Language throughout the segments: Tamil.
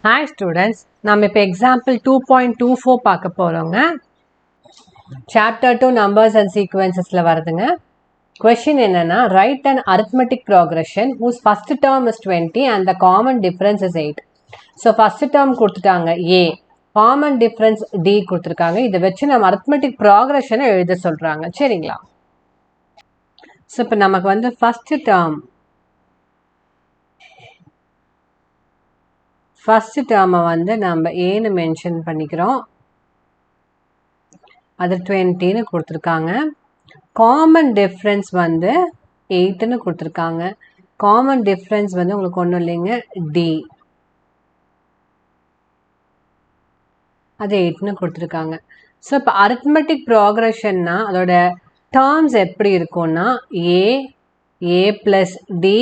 Hi students, நம்ம இப்போ example 2.24 பார்க்க போறோங்க. Chapter 2 numbers and sequencesல வருதுங்க. Question என்னன்னா, write an arithmetic progression whose first term is 20 and the common difference is 8. So first term கொடுத்துட்டாங்க A, common difference D கொடுத்துருக்காங்க. இதை வச்சு நம்ம arithmetic progression எழுத சொல்றாங்க. சரிங்களா? So இப்போ நமக்கு வந்து first term ஃபர்ஸ்ட் டேர்மை வந்து நம்ம ஏன்னு மென்ஷன் பண்ணிக்கிறோம். அது 20ன்னு கொடுத்துருக்காங்க. காமன் டிஃப்ரென்ஸ் வந்து 8ன்னு கொடுத்துருக்காங்க. காமன் டிஃப்ரென்ஸ் வந்து உங்களுக்கு ஒன்றும் இல்லைங்க, டி, அது 8ன்னு கொடுத்துருக்காங்க. ஸோ இப்போ அரித்மெட்டிக் ப்ராக்ரெஷன்னா அதோட டேர்ம்ஸ் எப்படி இருக்கும்னா A, A plus D,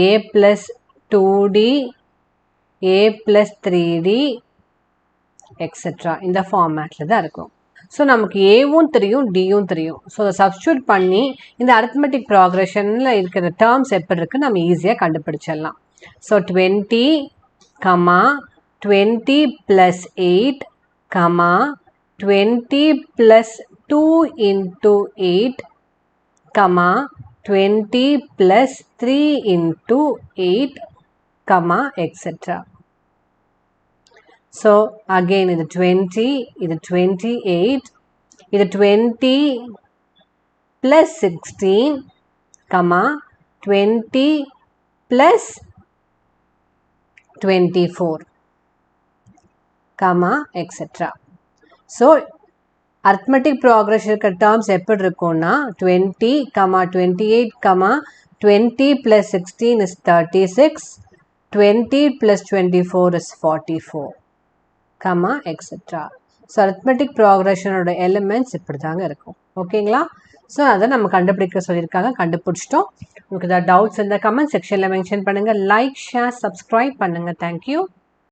A plus 2d, a plus 3d etc. இந்த ஃபார்மேட்டில் தான் இருக்கும். ஸோ நமக்கு ஏவும் தெரியும், டியும் தெரியும். ஸோ அதை சப்ஸ்டியூட் பண்ணி இந்த அரித்மெட்டிக் ப்ராக்ரெஷனில் இருக்கிற டேர்ம்ஸ் எப்படி இருக்குது நம்ம ஈஸியாக கண்டுபிடிச்சிடலாம். So 20, 20 plus 8, 20 plus 2 into 8, 20 plus 3 into 8, etc. So again இது 20, இது 28, இது 20 plus 16, 20 plus 24, etc. So arithmetic progression terms எப்படி இருக்கும்னா 20, 28, 20 plus 16 is 36, 20 plus 24 is 44. etc. So arithmetic progression ஓட எலிமெண்ட்ஸ் இப்படி தாங்க இருக்கும். ஓகேங்களா? ஸோ அதை நம்ம கண்டுபிடிக்க சொல்லியிருக்காங்க, கண்டுபிடிச்சிட்டோம். உங்களுக்கு ஏதாவது டவுட்ஸ் இந்த கமெண்ட் செக்ஷனில் மென்ஷன் பண்ணுங்கள். லைக், ஷேர், சப்ஸ்கிரைப் பண்ணுங்கள். தேங்க்யூ.